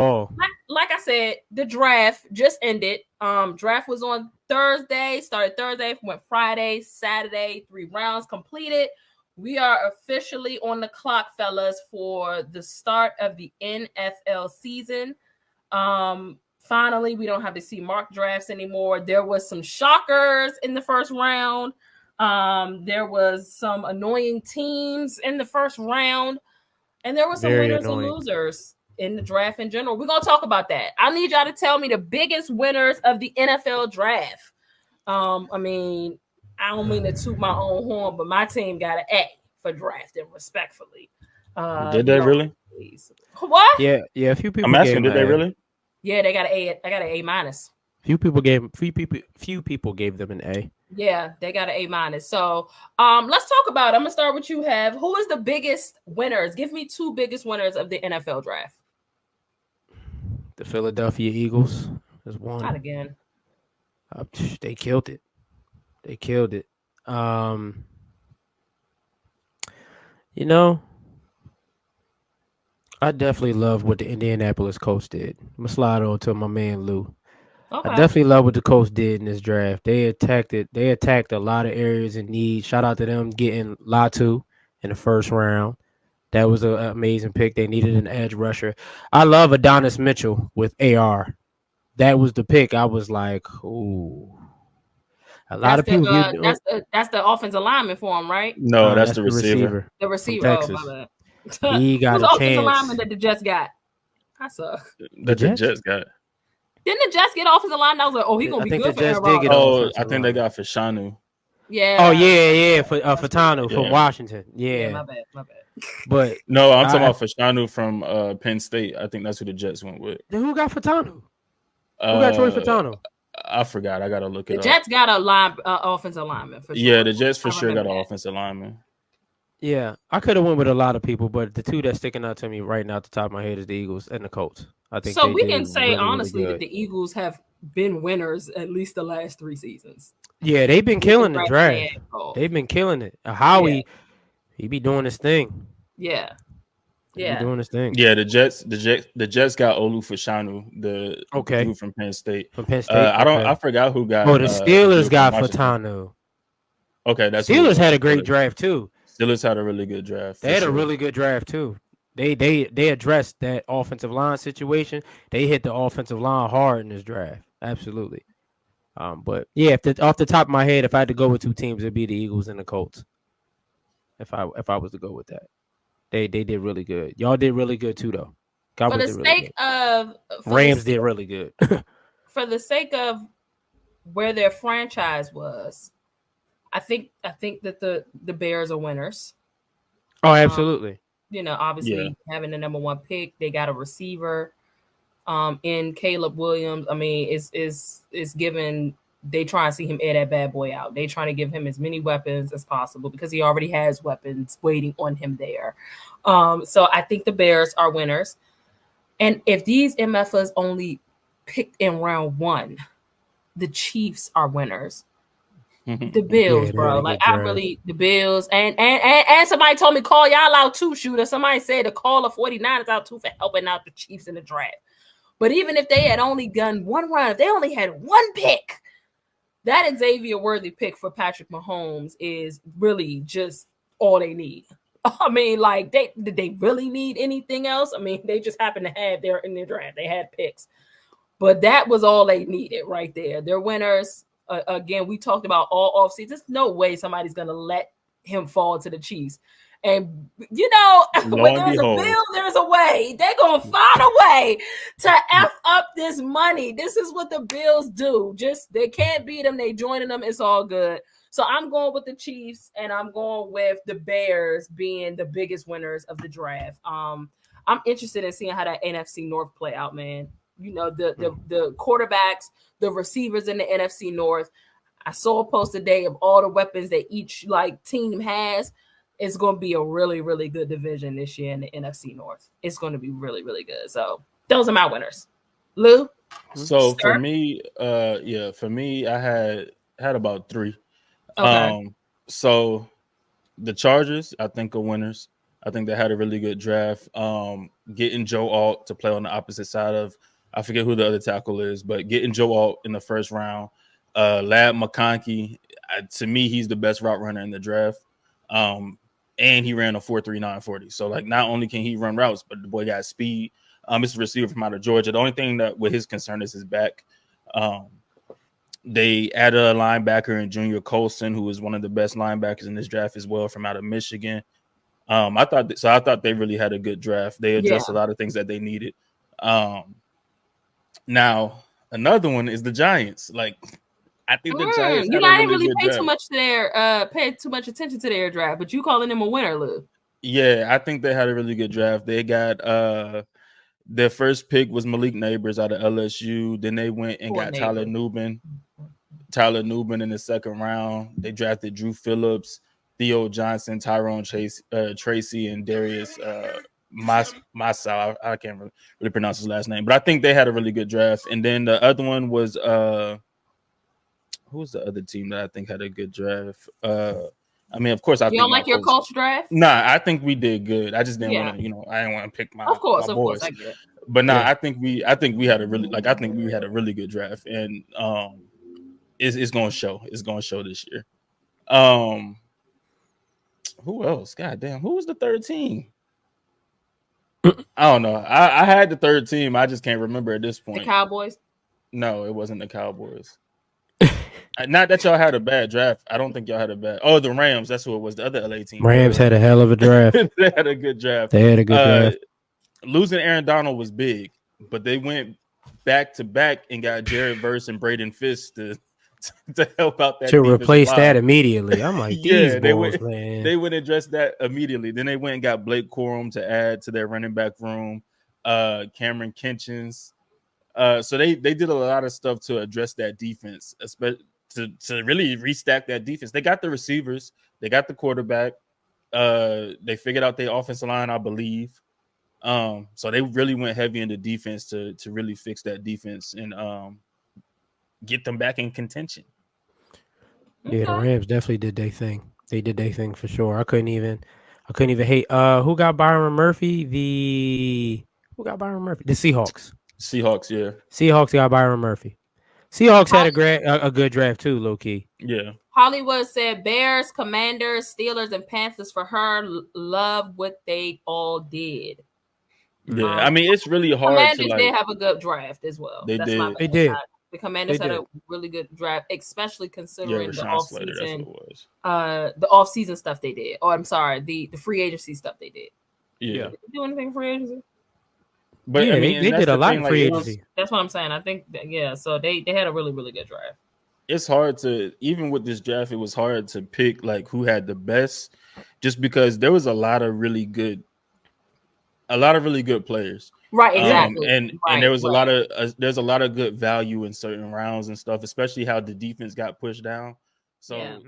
Oh, like I said, the draft just ended. Draft was on Thursday, started Thursday, went Friday, Saturday, 3 rounds completed. We are officially on the clock, fellas, for the start of the NFL season. Finally, we don't have to see mock drafts anymore. There was some shockers in the first round. There was some annoying teams in the first round, and there were some very winners and annoying. losers in the draft in general. We're gonna talk about that. I need y'all to tell me the biggest winners of the NFL draft. I mean, I don't mean to toot my own horn, but my team got an A for drafting, respectfully. Did they really? Please. What? Yeah, a few people I'm gave asking, him did they an A. really? Yeah, they got an A. I got an A minus. Few people gave them an A. Yeah, they got an A minus. So let's talk about it. I'm gonna start with you, Have. Who is the biggest winners? Give me 2 biggest winners of the NFL draft. The Philadelphia Eagles is Not one. again. They killed it. They killed it. You know, I definitely love what the Indianapolis Colts did. I'm gonna slide on to my man Lou. I Okay. definitely love what the Colts did in this draft. They attacked it. They attacked a lot of areas in need. Shout out to them getting Latu in the first round. That was an amazing pick. They needed an edge rusher. I love Adonis Mitchell with AR. That was the pick. I was like, ooh. A lot That's of the people give. that's the offensive lineman for him, right? No, that's That's the the receiver. The from receiver. Oh, Texas. my bad. He Who's got the a offensive lineman chance. that the Jets got? I suck. That the Jets? Jets got. Didn't the Jets get offensive line? I was like, oh, he's gonna I be think good the for Jets Aaron did get Rodgers. off. Oh, offensive I think they lineman. got Fashanu. Yeah. Oh yeah, for Fatano from Yeah. Washington. Yeah, my Yeah, bad. but No, I'm talking I- about Fashanu from Penn State. I think that's who the Jets went with. then who got Fatano? Who got Troy Fatano? I forgot. I gotta look The it up. Jets got a offensive lineman for sure. Yeah, the Jets for I sure got remember an that. offensive lineman. Yeah, I could have went with a lot of people, but the two that's sticking out to me right now at the top of my head is the Eagles and the Colts. I think So they we did can say really, honestly really that good. the Eagles have been winners at least the last 3 seasons. Yeah, they've been killing the draft. Oh, They've been killing it. Howie, he be doing his thing. yeah. He be Yeah. doing his thing. Yeah, the Jets got Olu Fashanu, the Okay. dude from Penn State. From Penn State. I forgot who got. Oh, the Steelers dude got from Washington. Fatano. Okay, that's who it Steelers was. had a great draft too. Steelers had a really good draft. They for had a sure. really good draft too. They addressed that offensive line situation. They hit the offensive line hard in this draft. Absolutely. But yeah, off the top of my head, if I had to go with 2 teams, it'd be the Eagles and the Colts. If I was to go with that, they did really good. Y'all did really good too, though. For Cowboys the did really sake good. of Rams did really good. for the sake of where their franchise was, I think that the Bears are winners. Oh, absolutely. You know, obviously having the number 1 pick, they got a receiver in Caleb Williams. I mean, is given they try and see him air that bad boy out. They trying to give him as many weapons as possible because he already has weapons waiting on him there. So I think the Bears are winners. And if these MFers only picked in round 1, the Chiefs are winners. The Bills, Yeah, bro. really Like good I draft. really the Bills and somebody told me call y'all out too, shooter. Somebody said to call the 49ers out too for helping out the Chiefs in the draft. But even if they had only done 1 round, if they only had 1 pick, that Xavier Worthy pick for Patrick Mahomes is really just all they need. I mean, like did they really need anything else? I mean, they just happen to have in their draft. They had picks. But that was all they needed right there. They're winners. Again, we talked about all offseason. There's no way somebody's going to let him fall to the Chiefs. And, you know, when there's a bill, there's a way. They're going to find a way to F up this money. This is what the Bills do. Just, they can't beat them. They joining them. It's all good. So I'm going with the Chiefs, and I'm going with the Bears being the biggest winners of the draft. I'm interested in seeing how that NFC North play out, man. You know, the quarterbacks, the receivers in the NFC North. I saw a post today of all the weapons that each team has. It's going to be a really, really good division this year in the NFC North. It's going to be really, really good. So those are my winners. Lou? So for me, I had about 3. Okay. So the Chargers, I think, are winners. I think they had a really good draft. Getting Joe Alt to play on the opposite side of, I forget who the other tackle is, but getting Joe Alt in the first round. Lab McConkey, to me, he's the best route runner in the draft. And he ran a 4.39 40. So, like, not only can he run routes, but the boy got speed. It's a receiver from out of Georgia. The only thing that with his concern is his back. They added a linebacker in Junior Colson, who is one of the best linebackers in this draft as well, from out of Michigan. I thought they really had a good draft. They addressed a lot of things that they needed. Now another one is the Giants. Like, I think the Giants. You didn't really pay too much attention to their draft, but you calling them a winner, Lou? Yeah, I think they had a really good draft. They got their first pick was Malik Neighbors out of LSU. Then they went and got Tyler Nubin in the second round. They drafted Drew Phillips, Theo Johnson, Tyrone Tracy, and Darius Masao. I can't really pronounce his last name, but I think they had a really good draft. And then the other one was who was the other team that I think had a good draft? I mean, of course, you don't like your Colts draft? Nah, I think we did good. I just didn't want to, I didn't want to pick my. Of course, I get it. But I think we had a really good draft, and it's gonna show. It's gonna show this year. Who else? God damn, who was the third team? I don't know. I had the third team. I just can't remember at this point. The Cowboys? No, it wasn't the Cowboys. Not that y'all had a bad draft. I don't think y'all had a bad. Oh, the Rams. That's who it was. The other LA team. Rams had a hell of a draft. They had a good draft. Losing Aaron Donald was big, but they went back to back and got Jared Verse and Braden Fisk to help out that to replace that immediately. I'm like, they went and addressed that immediately. Then they went and got Blake Corum to add to their running back room. Cameron Kinchins. So they did a lot of stuff to address that defense, especially to really restack that defense. They got the receivers, they got the quarterback, they figured out their offensive line, I believe. So they really went heavy into defense to really fix that defense and get them back in contention. Yeah, the Rams definitely did their thing. They did their thing for sure. I couldn't even hate. Who got Byron Murphy? The Seahawks. Seahawks, yeah. Seahawks got Byron Murphy. Seahawks had a good draft too, low key. Yeah. Hollywood said Bears, Commanders, Steelers, and Panthers for her. Love what they all did. Yeah, I mean, it's really hard. Commanders did have a good draft as well. They did. They did. The Commanders had a really good draft, especially considering the off-season stuff they did. Oh, I'm sorry, the free agency stuff they did. Yeah. Did they do anything free agency? But yeah, I mean, they did a lot of free agency. That's what I'm saying. I think so they had a really, really good draft. It's hard to, even with this draft, it was hard to pick like who had the best, just because there was a lot of really good players. Right, exactly. And there was there's a lot of good value in certain rounds and stuff, especially how the defense got pushed down. So